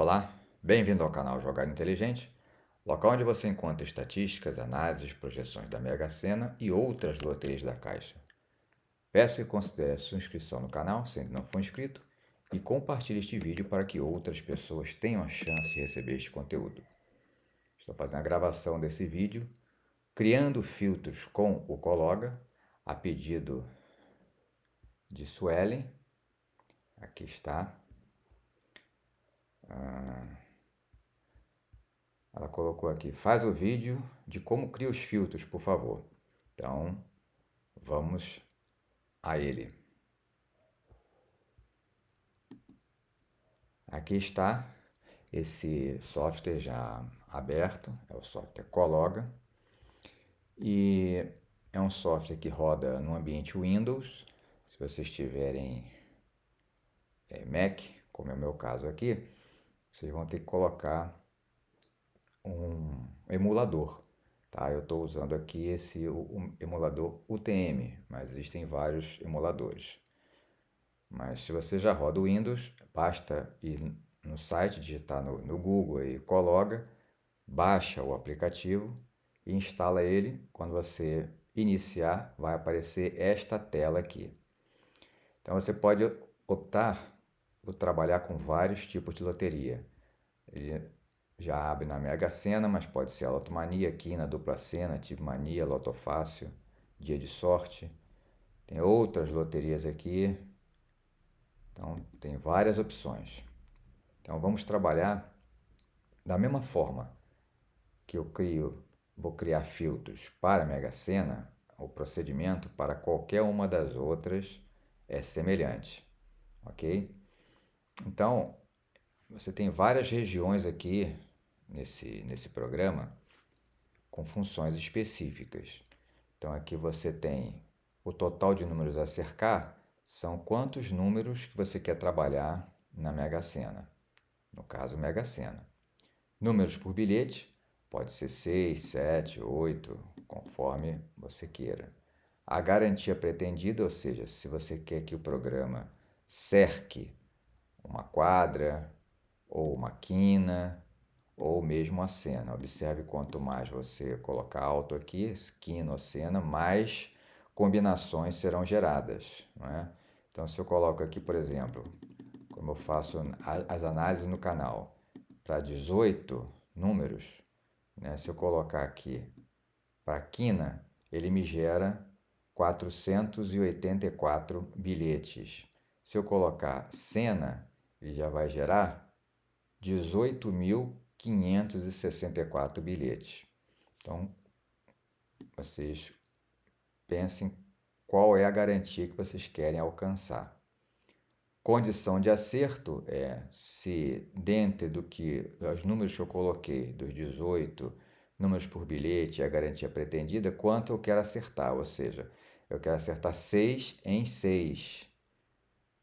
Olá, bem-vindo ao canal Jogar Inteligente, local onde você encontra estatísticas, análises, projeções da Mega Sena e outras loterias da Caixa. Peço que considere a sua inscrição no canal, se ainda não for inscrito, e compartilhe este vídeo para que outras pessoas tenham a chance de receber este conteúdo. Estou fazendo a gravação desse vídeo, criando filtros com o Cologa, a pedido de Suelen. Aqui está. Ela colocou aqui, faz o vídeo de como cria os filtros, por favor. Então, vamos a ele. Aqui está esse software já aberto, é o software Cologa. E é um software que roda no ambiente Windows. Se vocês tiverem Mac, como é o meu caso aqui, vocês vão ter que colocar um emulador. Tá? Eu estou usando aqui o emulador UTM, mas existem vários emuladores. Mas se você já roda o Windows, basta ir no site, digitar no Google aí, Cologa, baixa o aplicativo e instala ele. Quando você iniciar, vai aparecer esta tela aqui. Então você pode optar por trabalhar com vários tipos de loteria. Ele já abre na Mega Sena, mas pode ser a Lotomania, Quina, Dupla Sena, Tive Mania, Loto Fácil, Dia de Sorte. Tem outras loterias aqui. Então, tem várias opções. Então, vamos trabalhar da mesma forma que vou criar filtros para a Mega Sena. O procedimento para qualquer uma das outras é semelhante, ok? Então, você tem várias regiões aqui nesse programa com funções específicas. Então, aqui você tem o total de números a cercar, são quantos números que você quer trabalhar na Mega Sena. No caso, Mega Sena. Números por bilhete, pode ser 6, 7, 8, conforme você queira. A garantia pretendida, ou seja, se você quer que o programa cerque uma quadra, ou uma quina, ou mesmo a cena. Observe, quanto mais você colocar alto aqui, quina ou cena, mais combinações serão geradas. Não é? Então, se eu coloco aqui, por exemplo, como eu faço as análises no canal, para 18 números, né? Se eu colocar aqui para quina, ele me gera 484 bilhetes. Se eu colocar cena, ele já vai gerar 18.564 bilhetes. Então, vocês pensem qual é a garantia que vocês querem alcançar. Condição de acerto é se dentro do que os números que eu coloquei, dos 18 números por bilhete, a garantia pretendida, quanto eu quero acertar, ou seja, eu quero acertar 6 em 6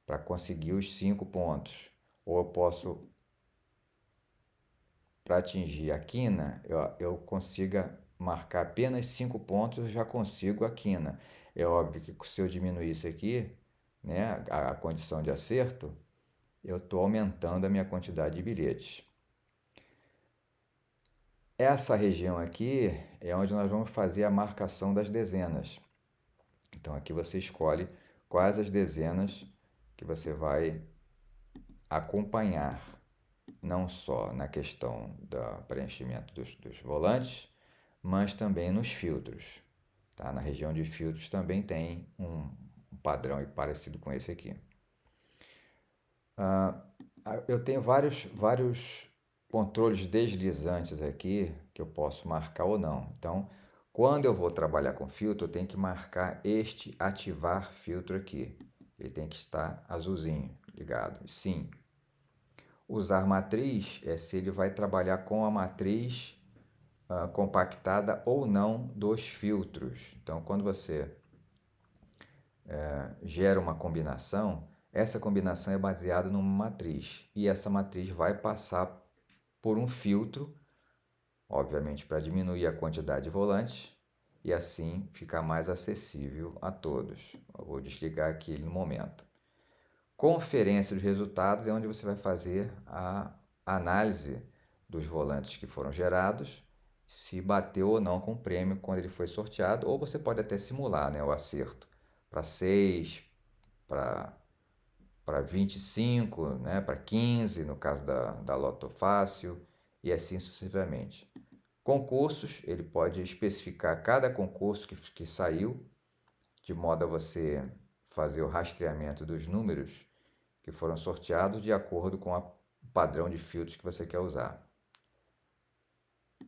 para conseguir os 5 pontos. Ou eu posso, para atingir a quina, eu consiga marcar apenas 5 pontos, eu já consigo a quina. É óbvio que se eu diminuir isso aqui, né, a condição de acerto, eu estou aumentando a minha quantidade de bilhetes. Essa região aqui é onde nós vamos fazer a marcação das dezenas. Então aqui você escolhe quais as dezenas que você vai acompanhar, não só na questão do preenchimento dos volantes, mas também nos filtros. Tá? Na região de filtros também tem um padrão parecido com esse aqui. Eu tenho vários controles deslizantes aqui que eu posso marcar ou não. Então, quando eu vou trabalhar com filtro, eu tenho que marcar este ativar filtro aqui. Ele tem que estar azulzinho, ligado. Sim. Usar matriz é se ele vai trabalhar com a matriz compactada ou não dos filtros. Então, quando você gera uma combinação, essa combinação é baseada numa matriz. E essa matriz vai passar por um filtro, obviamente para diminuir a quantidade de volantes e assim ficar mais acessível a todos. Eu vou desligar aqui no momento. Conferência dos resultados é onde você vai fazer a análise dos volantes que foram gerados, se bateu ou não com o prêmio quando ele foi sorteado, ou você pode até simular, né, o acerto para 6, para 25, né, para 15, no caso da Loto Fácil, e assim sucessivamente. Concursos, ele pode especificar cada concurso que saiu, de modo a você fazer o rastreamento dos números que foram sorteados de acordo com o padrão de filtros que você quer usar.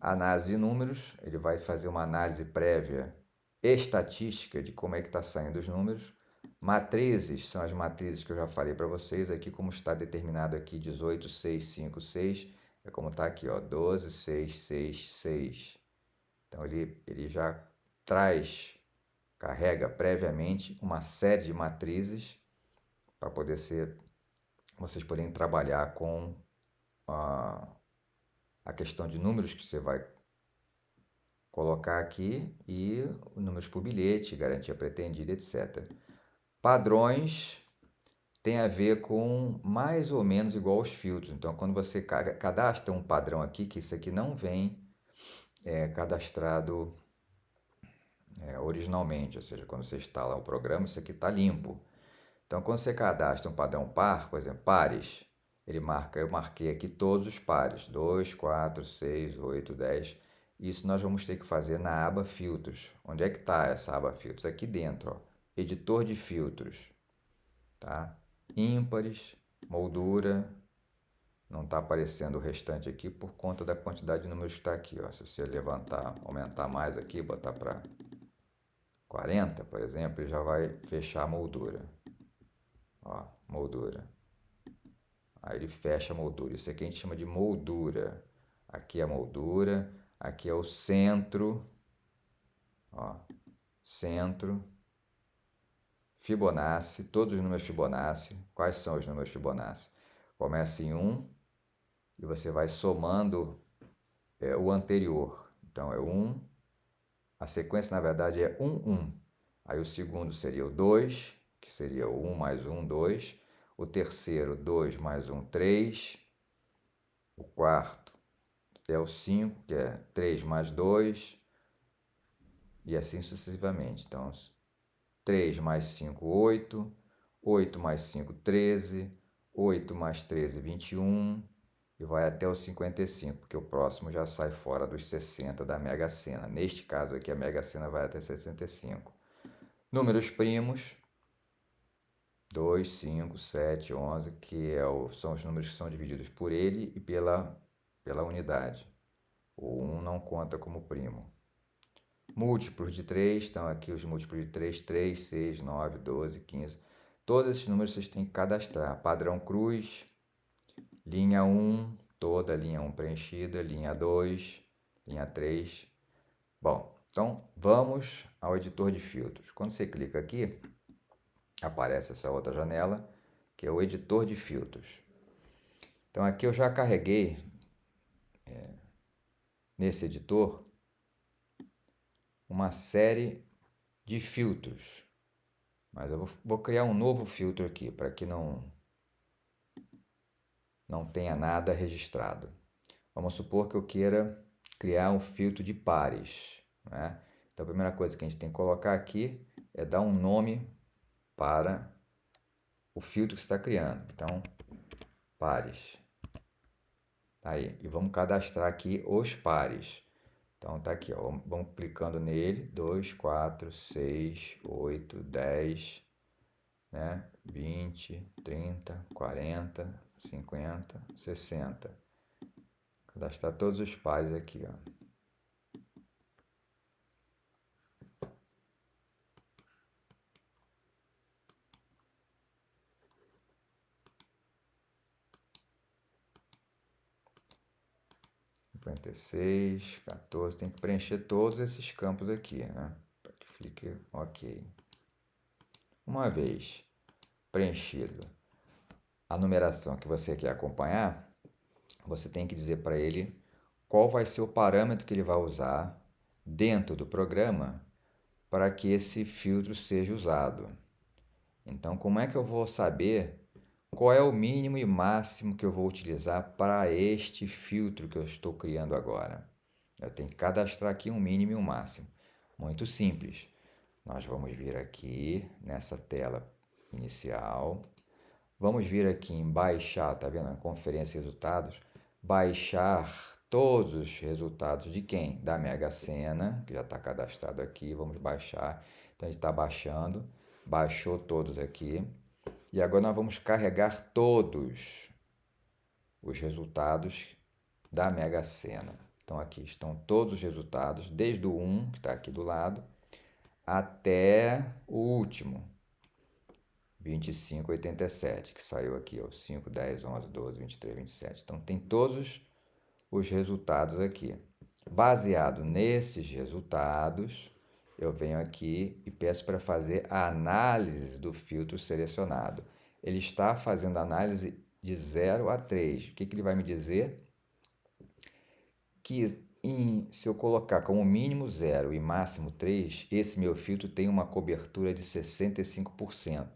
Análise de números, ele vai fazer uma análise prévia estatística de como é que está saindo os números. Matrizes são as matrizes que eu já falei para vocês aqui, como está determinado aqui 18, 6, 5, 6, é como está aqui, ó, 12, 6, 6, 6. Então ele já carrega previamente uma série de matrizes para poder vocês poderem trabalhar com a questão de números que você vai colocar aqui e números por bilhete, garantia pretendida, etc. Padrões tem a ver com mais ou menos igual aos filtros. Então, quando você cadastra um padrão aqui, que isso aqui não vem cadastrado originalmente, ou seja, quando você instala o programa, isso aqui está limpo. Então, quando você cadastra um padrão par, por exemplo, pares, ele marca, eu marquei aqui todos os pares, 2, 4, 6, 8, 10. Isso nós vamos ter que fazer na aba filtros. Onde é que está essa aba filtros? Aqui dentro, ó, editor de filtros, tá? Ímpares, moldura, não está aparecendo o restante aqui por conta da quantidade de números que está aqui, ó. Se você levantar, aumentar mais aqui, botar para 40, por exemplo, ele já vai fechar a moldura. Ó, moldura. Aí ele fecha a moldura. Isso aqui a gente chama de moldura. Aqui é a moldura, aqui é o centro. Ó, centro. Fibonacci, todos os números Fibonacci. Quais são os números Fibonacci? Começa em 1 e você vai somando o anterior. Então é 1. A sequência, na verdade, é 1, 1. Aí o segundo seria o 2, que seria o 1 mais 1, 2. O terceiro, 2 mais 1, 3. O quarto é o 5, que é 3 mais 2. E assim sucessivamente. Então, 3 mais 5, 8. 8 mais 5, 13. 8 mais 13, 21. E vai até os 55, porque o próximo já sai fora dos 60 da Mega Sena. Neste caso aqui, a Mega Sena vai até 65. Números primos, 2, 5, 7, 11, que são os números que são divididos por ele e pela unidade. O 1 não conta como primo. Múltiplos de 3, estão aqui os múltiplos de 3, 3, 6, 9, 12, 15. Todos esses números vocês têm que cadastrar. Padrão cruz, linha 1, toda a linha 1 preenchida, linha 2, linha 3. Bom, então vamos ao editor de filtros. Quando você clica aqui, aparece essa outra janela, que é o editor de filtros. Então aqui eu já carreguei nesse editor uma série de filtros, mas eu vou criar um novo filtro aqui para que não tenha nada registrado. Vamos supor que eu queira criar um filtro de pares, né? Então a primeira coisa que a gente tem que colocar aqui é dar um nome para o filtro que você está criando. Então, pares. Aí, e vamos cadastrar aqui os pares. Então tá aqui, ó, vamos clicando nele, 2, 4, 6, 8, 10, né? 20, 30, 40, 50, 60. Cadastrar todos os pares aqui, ó. Cinquenta e seis, 14, tem que preencher todos esses campos aqui, né? Para que fique ok. Uma vez preenchido a numeração que você quer acompanhar, você tem que dizer para ele qual vai ser o parâmetro que ele vai usar dentro do programa para que esse filtro seja usado. Então, como é que eu vou saber qual é o mínimo e máximo que eu vou utilizar para este filtro que eu estou criando agora. Eu tenho que cadastrar aqui um mínimo e um máximo. Muito simples. Nós vamos vir aqui nessa tela inicial. Vamos vir aqui em baixar, tá vendo? Conferência e resultados. Baixar todos os resultados de quem? Da Mega Sena, que já está cadastrado aqui. Vamos baixar. Então a gente está baixando. Baixou todos aqui. E agora nós vamos carregar todos os resultados da Mega Sena. Então aqui estão todos os resultados, desde o 1, que está aqui do lado, até o último, 25,87, que saiu aqui, ó, 5, 10, 11, 12, 23, 27. Então tem todos os resultados aqui. Baseado nesses resultados, eu venho aqui e peço para fazer a análise do filtro selecionado. Ele está fazendo análise de 0 a 3. O que ele vai me dizer? Que se eu colocar como mínimo 0 e máximo 3, esse meu filtro tem uma cobertura de 65%.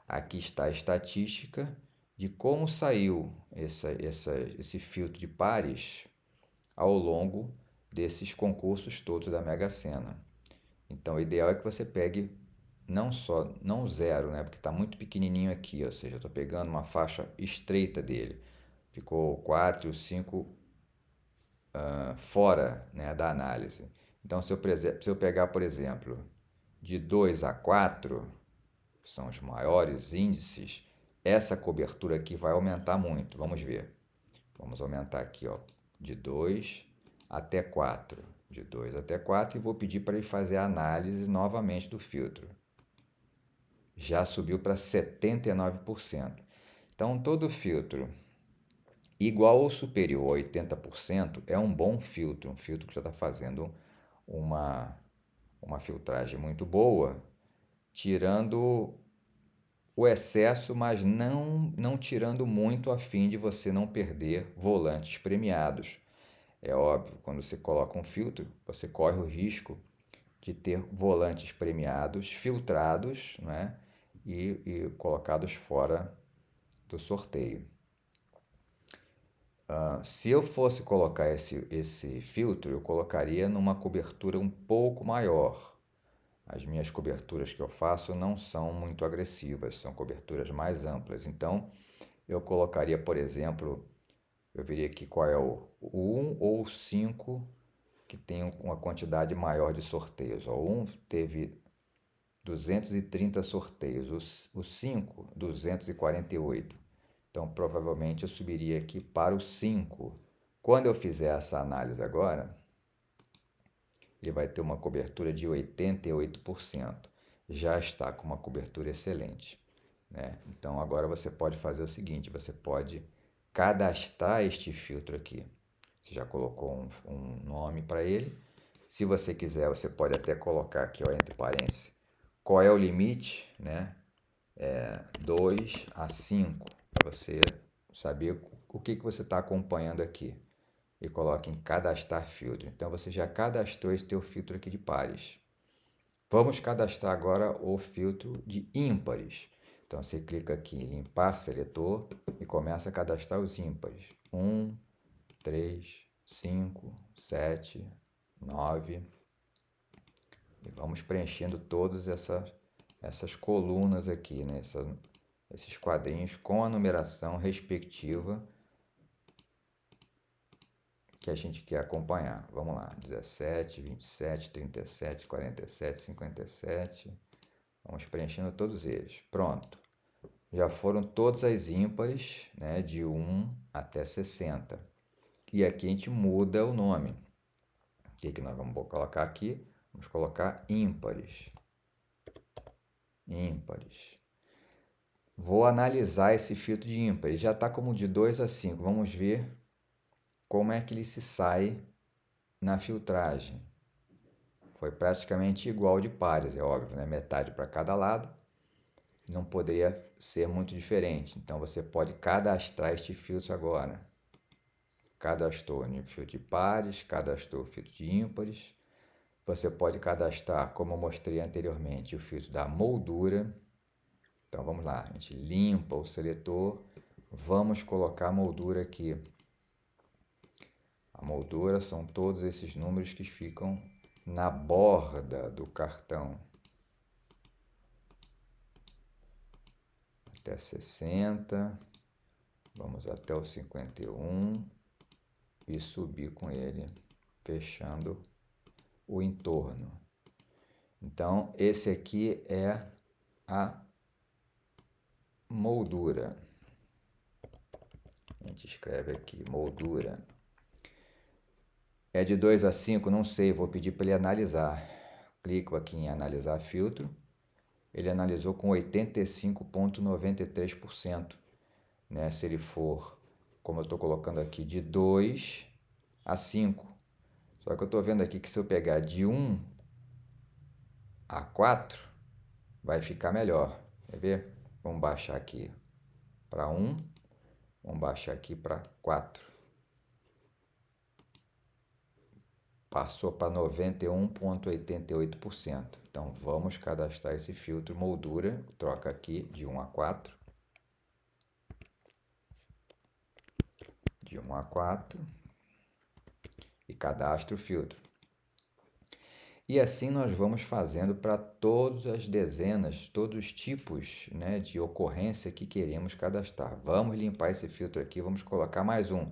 Aqui está a estatística de como saiu esse filtro de pares ao longo desses concursos todos da Mega Sena. Então, o ideal é que você pegue não zero, né? Porque está muito pequenininho aqui, ou seja, eu estou pegando uma faixa estreita dele. Ficou 4, 5 fora, né, da análise. Então, se eu pegar, por exemplo, de 2 a 4, que são os maiores índices, essa cobertura aqui vai aumentar muito. Vamos ver. Vamos aumentar aqui, ó, de 2 até 4. De 2 até 4 e vou pedir para ele fazer a análise novamente do filtro. Já subiu para 79%. Então, todo filtro igual ou superior a 80% é um bom filtro, um filtro que já está fazendo uma filtragem muito boa, tirando o excesso, mas não tirando muito a fim de você não perder volantes premiados. É óbvio, quando você coloca um filtro, você corre o risco de ter volantes premiados, filtrados, né, e colocados fora do sorteio. Se eu fosse colocar esse filtro, eu colocaria numa cobertura um pouco maior. As minhas coberturas que eu faço não são muito agressivas, são coberturas mais amplas. Então, eu colocaria, por exemplo, eu veria aqui qual é o 1 ou o 5 que tem uma quantidade maior de sorteios. O 1 teve 230 sorteios, o 5, 248. Então, provavelmente eu subiria aqui para o 5. Quando eu fizer essa análise agora, ele vai ter uma cobertura de 88%. Já está com uma cobertura excelente, né? Então, agora você pode fazer o seguinte, você pode cadastrar este filtro aqui. Você já colocou um nome para ele. Se você quiser, você pode até colocar aqui, ó, entre parênteses, qual é o limite, né? 2 a 5, para você saber o que você está acompanhando aqui. E coloque em cadastrar filtro. Então você já cadastrou esse teu filtro aqui de pares. Vamos cadastrar agora o filtro de ímpares. Então você clica aqui em limpar seletor e começa a cadastrar os ímpares. 1, 3, 5, 7, 9. E vamos preenchendo todas essas colunas aqui, né? Esses quadrinhos com a numeração respectiva que a gente quer acompanhar. Vamos lá, 17, 27, 37, 47, 57. Vamos preenchendo todos eles. Pronto. Já foram todas as ímpares, né, de 1 até 60. E aqui a gente muda o nome. O que nós vamos colocar aqui? Vamos colocar ímpares. Ímpares. Vou analisar esse filtro de ímpares. Já está como de 2 a 5. Vamos ver como é que ele se sai na filtragem. Foi praticamente igual de pares, é óbvio, né? Metade para cada lado. Não poderia ser muito diferente. Então você pode cadastrar este filtro agora. Cadastrou o filtro de pares, cadastrou o filtro de ímpares. Você pode cadastrar, como eu mostrei anteriormente, o filtro da moldura. Então vamos lá, a gente limpa o seletor, vamos colocar a moldura aqui. A moldura são todos esses números que ficam na borda do cartão. Até 60, vamos até o 51 e subir com ele, fechando o entorno. Então, esse aqui é a moldura. A gente escreve aqui, moldura. É de 2 a 5, não sei, vou pedir para ele analisar. Clico aqui em analisar filtro. Ele analisou com 85,93%. Né? Se ele for, como eu estou colocando aqui, de 2 a 5. Só que eu estou vendo aqui que se eu pegar de 1 a 4, vai ficar melhor. Quer ver? Vamos baixar aqui para 1. Vamos baixar aqui para 4. Passou para 91,88%. Então, vamos cadastrar esse filtro moldura. Troca aqui de 1 a 4. De 1 a 4. E cadastro o filtro. E assim nós vamos fazendo para todas as dezenas, todos os tipos, né, de ocorrência que queremos cadastrar. Vamos limpar esse filtro aqui, vamos colocar mais um.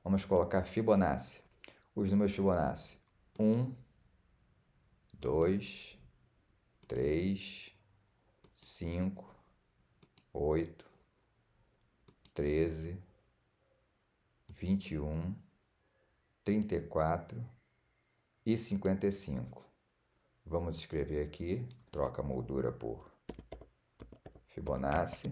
Vamos colocar Fibonacci. Os números Fibonacci. 1, 2, 3, 5, 8, 13, 21, 34 e 55. Vamos escrever aqui, troca a moldura por Fibonacci.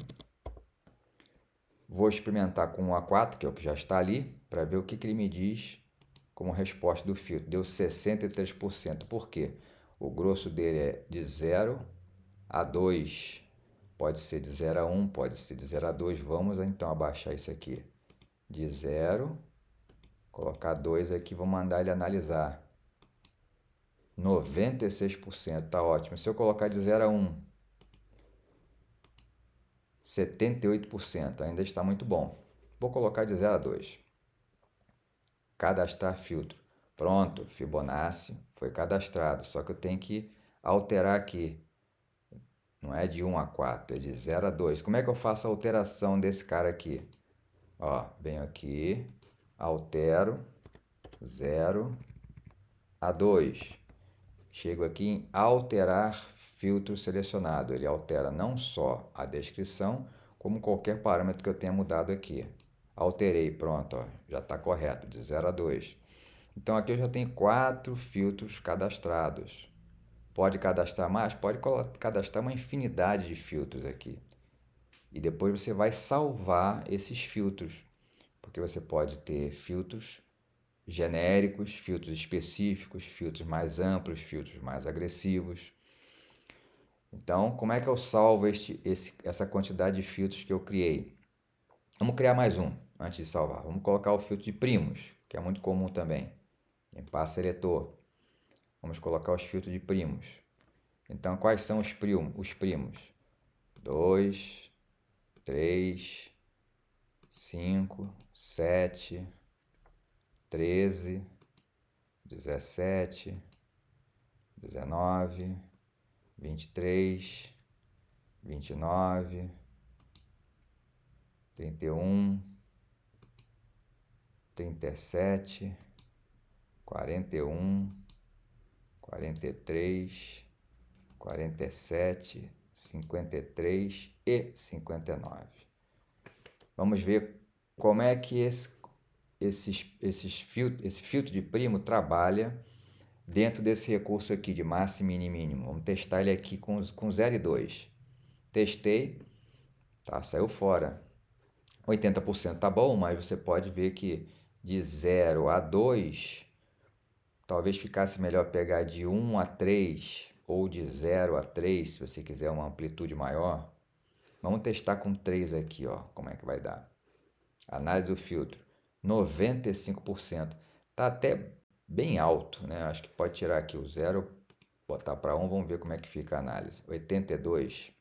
Vou experimentar com 1 a 4, que é o que já está ali, para ver o que ele me diz como resposta do filtro. Deu 63%. Por quê? O grosso dele é de 0 a 2. Pode ser de 0 a 1, pode ser de 0 a 2. Vamos então abaixar isso aqui de 0, colocar 2 aqui, vou mandar ele analisar. 96%, tá ótimo. Se eu colocar de 0 a 1, 78%, ainda está muito bom. Vou colocar de 0 a 2. Cadastrar filtro. Pronto, Fibonacci foi cadastrado, só que eu tenho que alterar aqui. Não é de 1 a 4, é de 0 a 2. Como é que eu faço a alteração desse cara aqui? Ó, venho aqui, altero 0 a 2. Chego aqui em alterar filtro selecionado. Ele altera não só a descrição, como qualquer parâmetro que eu tenha mudado aqui. Alterei, pronto, ó, já está correto, de 0 a 2. Então aqui eu já tenho 4 filtros cadastrados. Pode cadastrar mais? Pode cadastrar uma infinidade de filtros aqui. E depois você vai salvar esses filtros, porque você pode ter filtros genéricos, filtros específicos, filtros mais amplos, filtros mais agressivos. Então, como é que eu salvo essa quantidade de filtros que eu criei? Vamos criar mais um antes de salvar. Vamos colocar o filtro de primos, que é muito comum também. Limpar seletor. Vamos colocar os filtros de primos. Então, quais são os primos? 2, 3, 5, 7, 13, 17, 19, 23, 29, 31, 37, 41, 43, 47, 53 e 59. Vamos ver como é que esse filtro de primo trabalha dentro desse recurso aqui de máximo e mínimo. Vamos testar ele aqui com 0 e 2. Testei, tá, saiu fora. 80% tá bom, mas você pode ver que de 0 a 2, talvez ficasse melhor pegar de 1 a 3 ou de 0 a 3, se você quiser uma amplitude maior. Vamos testar com 3 aqui, ó, como é que vai dar. Análise do filtro, 95%. Tá até bem alto, né? Acho que pode tirar aqui o 0, botar para 1, vamos ver como é que fica a análise. 82.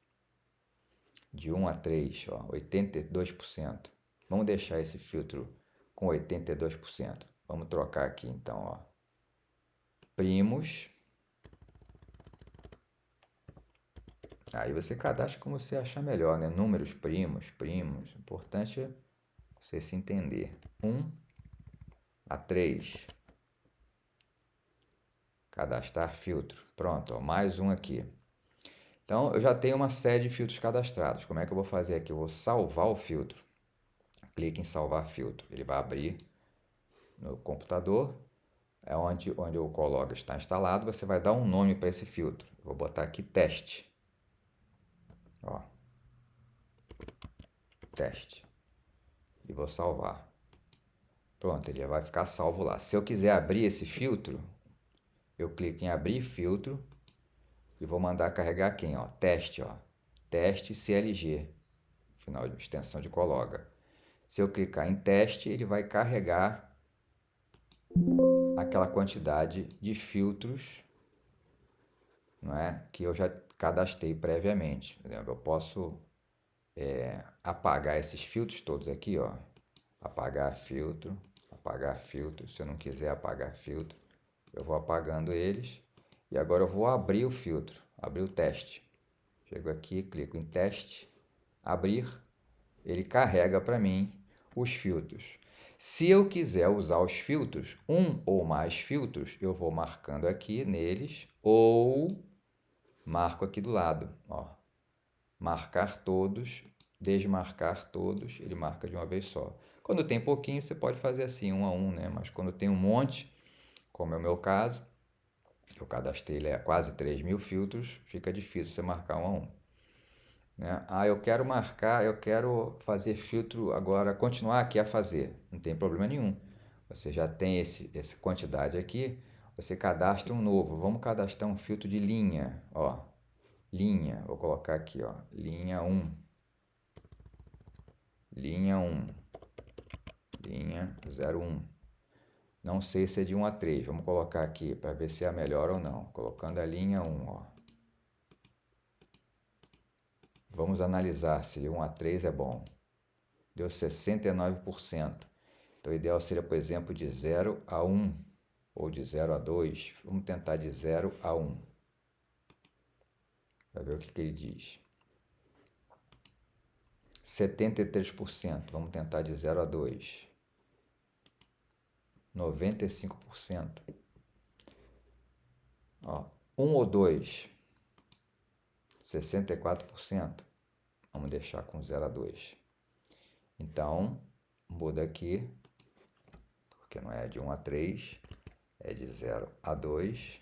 de 1 a 3, ó, 82%. Vamos deixar esse filtro com 82%. Vamos trocar aqui então, ó. Primos. Aí você cadastra como você achar melhor, né? Números primos, primos. O importante é você se entender. 1 a 3. Cadastrar filtro. Pronto, ó, mais um aqui. Então, eu já tenho uma série de filtros cadastrados. Como é que eu vou fazer aqui? Eu vou salvar o filtro. Clique em salvar filtro. Ele vai abrir no computador. É onde o Cologa está instalado. Você vai dar um nome para esse filtro. Eu vou botar aqui teste. Ó. Teste. E vou salvar. Pronto, ele vai ficar salvo lá. Se eu quiser abrir esse filtro, eu clico em abrir filtro e vou mandar carregar aqui, ó, teste, ó. Teste CLG. Final de extensão de Cologa. Se eu clicar em teste, ele vai carregar aquela quantidade de filtros, não é, que eu já cadastrei previamente. Eu posso apagar esses filtros todos aqui, ó. Apagar filtro, apagar filtro. Se eu não quiser apagar filtro, eu vou apagando eles. E agora eu vou abrir o filtro, abrir o teste. Chego aqui, clico em teste, abrir. Ele carrega para mim os filtros. Se eu quiser usar os filtros, um ou mais filtros, eu vou marcando aqui neles ou marco aqui do lado, ó. Marcar todos, desmarcar todos, ele marca de uma vez só. Quando tem pouquinho, você pode fazer assim, um a um, né? Mas quando tem um monte, como é o meu caso, eu cadastrei quase 3.000 filtros, fica difícil você marcar um a um. Né? Ah, eu quero marcar, eu quero fazer filtro agora, continuar aqui a fazer. Não tem problema nenhum. Você já tem essa quantidade aqui, você cadastra um novo. Vamos cadastrar um filtro de linha, ó. Linha, vou colocar aqui, ó, linha 1. Linha 1. Linha 01. Não sei se é de 1 a 3. Vamos colocar aqui para ver se é melhor ou não. Colocando a linha 1, ó. Vamos analisar se de 1 a 3 é bom. Deu 69%. Então, o ideal seria, por exemplo, de 0 a 1 ou de 0 a 2. Vamos tentar de 0 a 1. Para ver o que ele diz. 73%. Vamos tentar de 0 a 2. 95%. Ó, 1 ou 2. 64%. Vamos deixar com 0 a 2. Então, muda aqui, porque não é de 1 a 3, é de 0 a 2.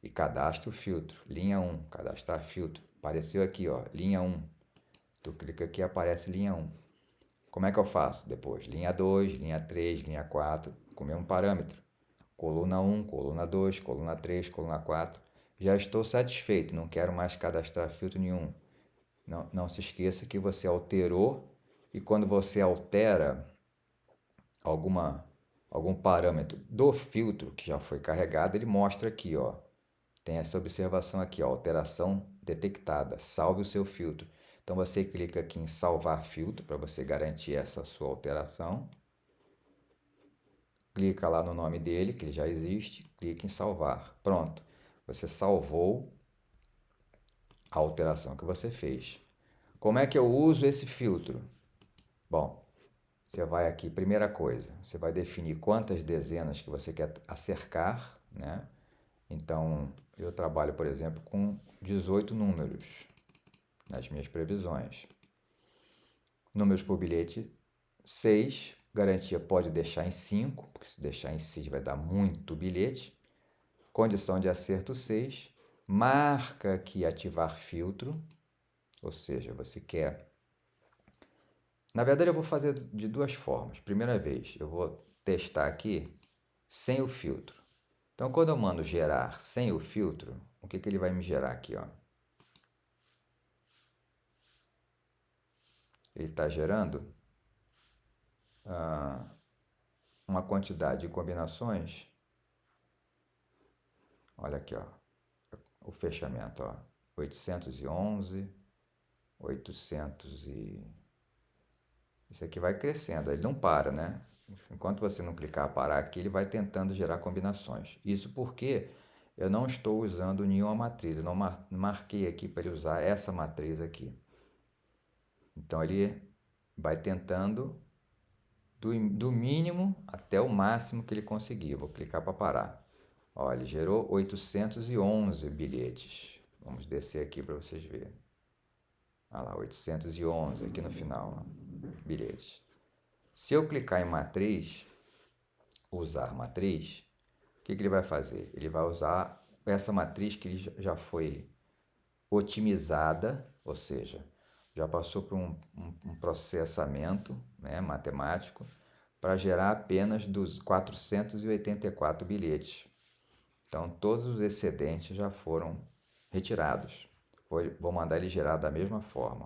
E cadastra o filtro, linha 1, cadastrar filtro. Apareceu aqui, ó, linha 1. Tu clica aqui e aparece linha 1. Como é que eu faço depois? Linha 2, linha 3, linha 4, com o mesmo parâmetro. Coluna 1, coluna 2, coluna 3, coluna 4. Já estou satisfeito, não quero mais cadastrar filtro nenhum. Não se esqueça que você alterou, e quando você altera algum parâmetro do filtro que já foi carregado, ele mostra aqui, ó. Tem essa observação aqui, ó, alteração detectada, salve o seu filtro. Então você clica aqui em salvar filtro para você garantir essa sua alteração. Clica lá no nome dele, que ele já existe, clica em salvar. Pronto, você salvou a alteração que você fez. Como é que eu uso esse filtro? Bom, você vai aqui, primeira coisa, você vai definir quantas dezenas que você quer acercar, né? Então, eu trabalho, por exemplo, com 18 números nas minhas previsões. Números por bilhete, 6. Garantia pode deixar em 5, porque se deixar em 6 vai dar muito bilhete. Condição de acerto 6. Marca aqui ativar filtro, ou seja, você quer... Na verdade, eu vou fazer de duas formas. Primeira vez, eu vou testar aqui sem o filtro. Então, quando eu mando gerar sem o filtro, o que ele vai me gerar aqui, ó? Ele está gerando uma quantidade de combinações. Olha aqui, ó, o fechamento, ó, 811, 800 e... Isso aqui vai crescendo, ele não para, né? Enquanto você não clicar parar aqui, ele vai tentando gerar combinações. Isso porque eu não estou usando nenhuma matriz, eu não marquei aqui para ele usar essa matriz aqui. Então ele vai tentando do mínimo até o máximo que ele conseguir. Eu vou clicar para parar. Olha, ele gerou 811 bilhetes. Vamos descer aqui para vocês verem. Olha lá, 811 aqui no final, ó, bilhetes. Se eu clicar em matriz, usar matriz, o que ele vai fazer? Ele vai usar essa matriz que já foi otimizada, ou seja, já passou por um processamento, né, matemático, para gerar apenas dos 484 bilhetes. Então, todos os excedentes já foram retirados. Vou mandar ele gerar da mesma forma.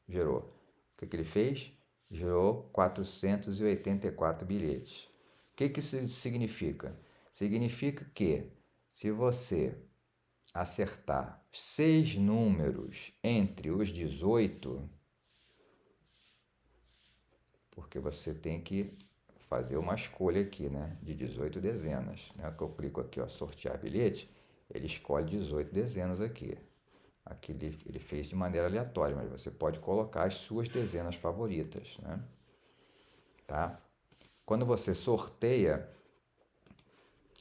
Gerou. O que ele fez? Gerou 484 bilhetes. O que isso significa? Significa que se você acertar 6 números entre os 18, porque você tem que fazer uma escolha aqui, né, de 18 dezenas, né, que eu clico aqui, ó, sortear bilhete, ele escolhe 18 dezenas aqui. Aqui ele fez de maneira aleatória, mas você pode colocar as suas dezenas favoritas, né? Tá? Quando você sorteia,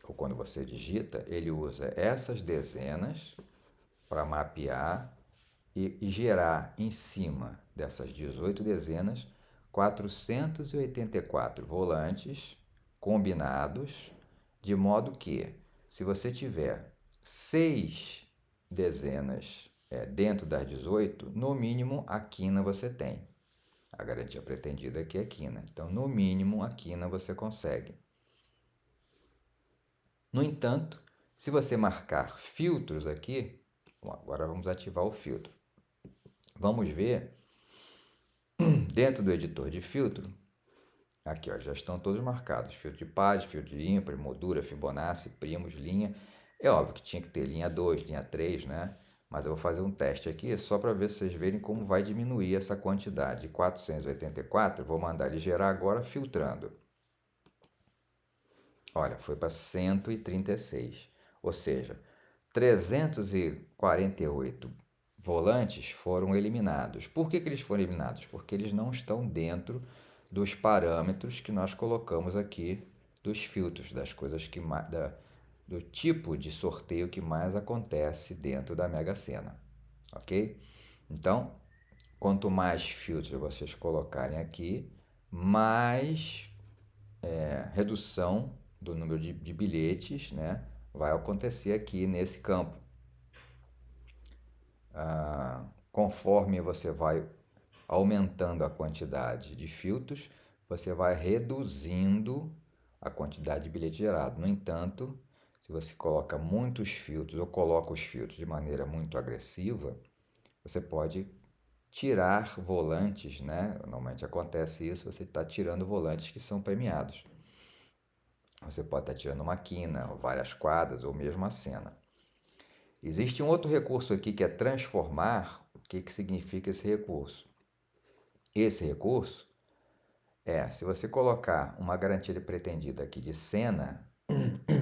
ou quando você digita, ele usa essas dezenas para mapear e gerar em cima dessas 18 dezenas 484 volantes combinados, de modo que, se você tiver 6 dezenas dentro das 18, no mínimo a quina você tem. A garantia pretendida aqui é quina. Então, no mínimo a quina você consegue. No entanto, se você marcar filtros aqui, bom, agora vamos ativar o filtro. Vamos ver dentro do editor de filtro. Aqui, ó, já estão todos marcados. Filtro de par, filtro de ímpar, moldura, Fibonacci, primos, linha. É óbvio que tinha que ter linha 2, linha 3, né? Mas eu vou fazer um teste aqui só para ver se vocês verem como vai diminuir essa quantidade. De 484, vou mandar ele gerar agora filtrando. Olha, foi para 136. Ou seja, 348 volantes foram eliminados. Por que eles foram eliminados? Porque eles não estão dentro dos parâmetros que nós colocamos aqui dos filtros, das coisas que do tipo de sorteio que mais acontece dentro da Mega Sena, ok? Então, quanto mais filtros vocês colocarem aqui, mais redução do número de bilhetes, né, vai acontecer aqui nesse campo. Conforme você vai aumentando a quantidade de filtros, você vai reduzindo a quantidade de bilhete gerado. No entanto, se você coloca muitos filtros ou coloca os filtros de maneira muito agressiva, você pode tirar volantes, né? Normalmente acontece isso, você está tirando volantes que são premiados. Você pode estar tirando uma quina, várias quadras ou mesmo a cena. Existe um outro recurso aqui que é transformar. O que significa esse recurso? Esse recurso se você colocar uma garantia pretendida aqui de cena,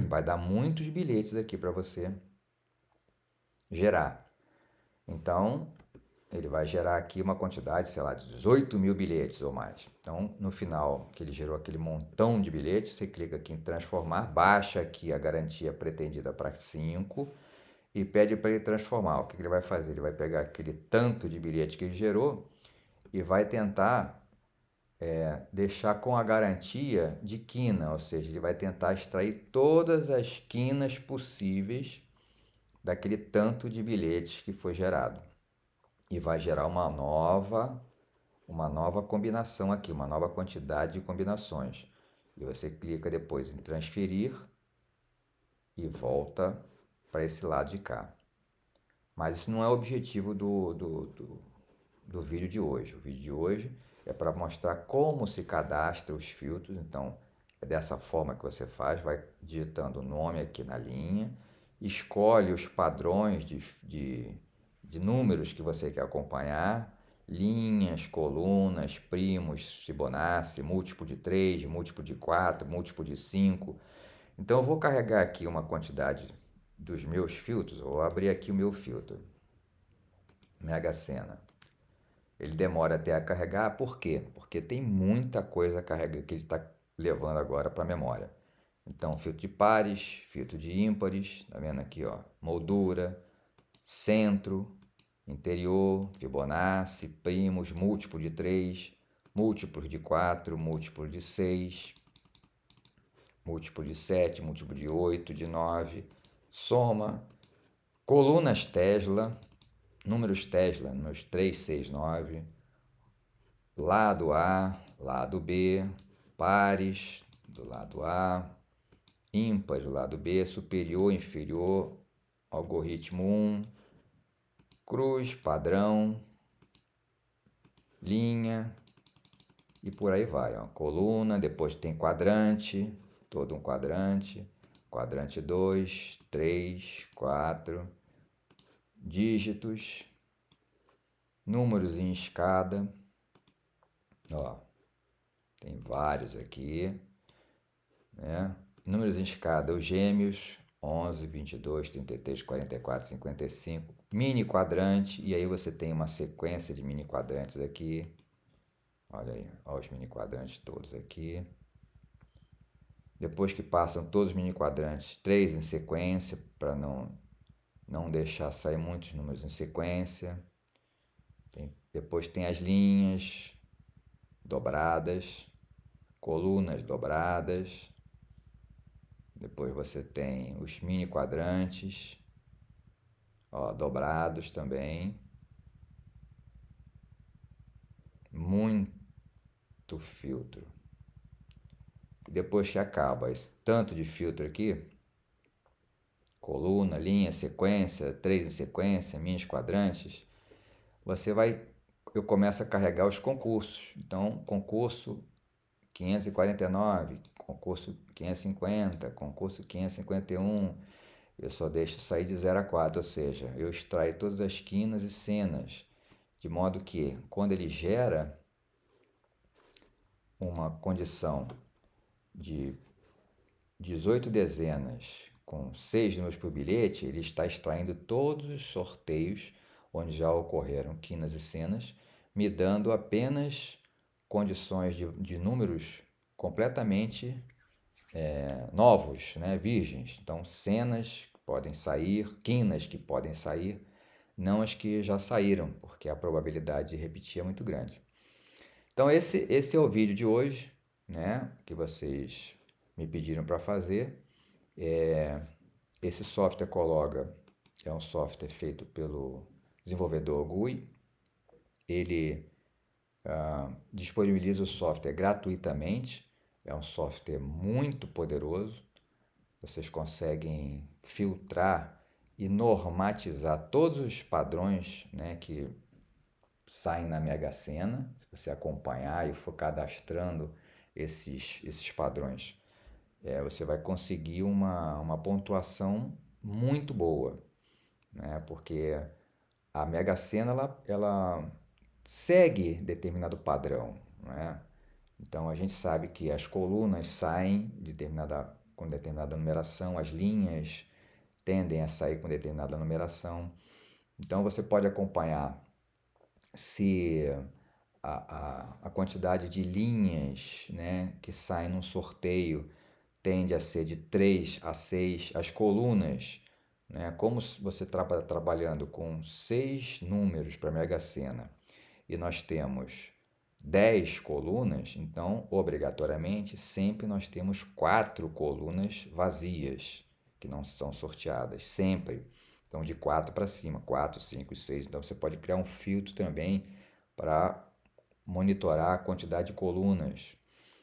vai dar muitos bilhetes aqui para você gerar. Então, ele vai gerar aqui uma quantidade, sei lá, de 18 mil bilhetes ou mais. Então, no final, que ele gerou aquele montão de bilhetes, você clica aqui em transformar, baixa aqui a garantia pretendida para 5 e pede para ele transformar. O que ele vai fazer? Ele vai pegar aquele tanto de bilhete que ele gerou e vai tentar deixar com a garantia de quina, ou seja, ele vai tentar extrair todas as quinas possíveis daquele tanto de bilhetes que foi gerado. E vai gerar uma nova combinação aqui, uma nova quantidade de combinações. E você clica depois em transferir e volta para esse lado de cá. Mas isso não é o objetivo do vídeo de hoje. O vídeo de hoje é para mostrar como se cadastra os filtros. Então, é dessa forma que você faz, vai digitando o nome aqui na linha, escolhe os padrões de números que você quer acompanhar, linhas, colunas, primos, Fibonacci, múltiplo de 3, múltiplo de 4, múltiplo de 5. Então eu vou carregar aqui uma quantidade dos meus filtros, vou abrir aqui o meu filtro, Mega Sena. Ele demora até a carregar, por quê? Porque tem muita coisa carrega que ele está levando agora para a memória. Então, filtro de pares, filtro de ímpares, tá vendo aqui, ó, moldura, centro, interior, Fibonacci, primos, múltiplo de 3, múltiplos de 4, múltiplo de 6, múltiplo de 7, múltiplo de 8, de 9, soma, colunas Tesla, números 3, 6, 9, lado A, lado B, pares do lado A, ímpares do lado B, superior, inferior, algoritmo 1, cruz, padrão, linha e por aí vai. Ó. Coluna, depois tem quadrante, todo um quadrante, quadrante 2, 3, 4, dígitos, números em escada, ó, tem vários aqui, né? Números em escada, os gêmeos, 11, 22, 33, 44, 55, mini quadrante, e aí você tem uma sequência de mini quadrantes aqui, olha aí, olha os mini quadrantes todos aqui. Depois que passam todos os mini quadrantes, 3 em sequência, para não deixar sair muitos números em sequência. Depois tem as linhas dobradas, colunas dobradas. Depois você tem os mini quadrantes, ó, dobrados também. Muito filtro. Depois que acaba esse tanto de filtro aqui, coluna, linha, sequência, 3 em sequência, mini quadrantes, eu começo a carregar os concursos. Então, concurso 549, concurso 550, concurso 551, eu só deixo sair de 0 a 4, ou seja, eu extraio todas as quinas e senas, de modo que quando ele gera uma condição de 18 dezenas com 6 números por bilhete, ele está extraindo todos os sorteios onde já ocorreram quinas e senas, me dando apenas condições de números completamente novos, né, virgens. Então, senas que podem sair, quinas que podem sair, não as que já saíram, porque a probabilidade de repetir é muito grande. Então, esse é o vídeo de hoje, né, que vocês me pediram para fazer. Esse software Cologa é um software feito pelo desenvolvedor GUI. Ele disponibiliza o software gratuitamente. É um software muito poderoso. Vocês conseguem filtrar e normatizar todos os padrões, né, que saem na Mega Sena. Se você acompanhar e for cadastrando esses padrões, você vai conseguir uma pontuação muito boa, né? Porque a Mega Sena ela segue determinado padrão, né? Então a gente sabe que as colunas saem com determinada numeração, as linhas tendem a sair com determinada numeração. Então você pode acompanhar se a quantidade de linhas, né, que saem num sorteio tende a ser de 3 a 6, as colunas, né, como você trabalhando com 6 números para a Mega Sena e nós temos 10 colunas, então obrigatoriamente sempre nós temos 4 colunas vazias que não são sorteadas, sempre. Então de 4 para cima, 4, 5, 6. Então você pode criar um filtro também para monitorar a quantidade de colunas.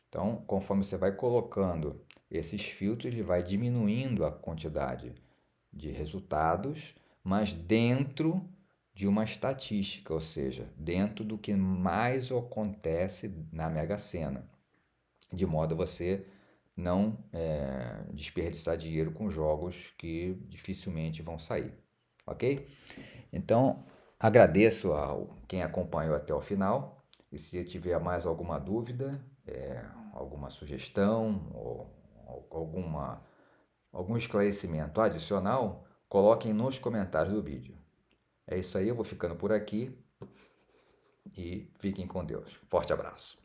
Então, conforme você vai colocando esses filtros, ele vai diminuindo a quantidade de resultados, mas dentro de uma estatística, ou seja, dentro do que mais acontece na Mega Sena, de modo a você não desperdiçar dinheiro com jogos que dificilmente vão sair, ok? Então, Agradeço a quem acompanhou até o final. E se tiver mais alguma dúvida, alguma sugestão ou algum esclarecimento adicional, coloquem nos comentários do vídeo. É isso aí, eu vou ficando por aqui e fiquem com Deus. Forte abraço.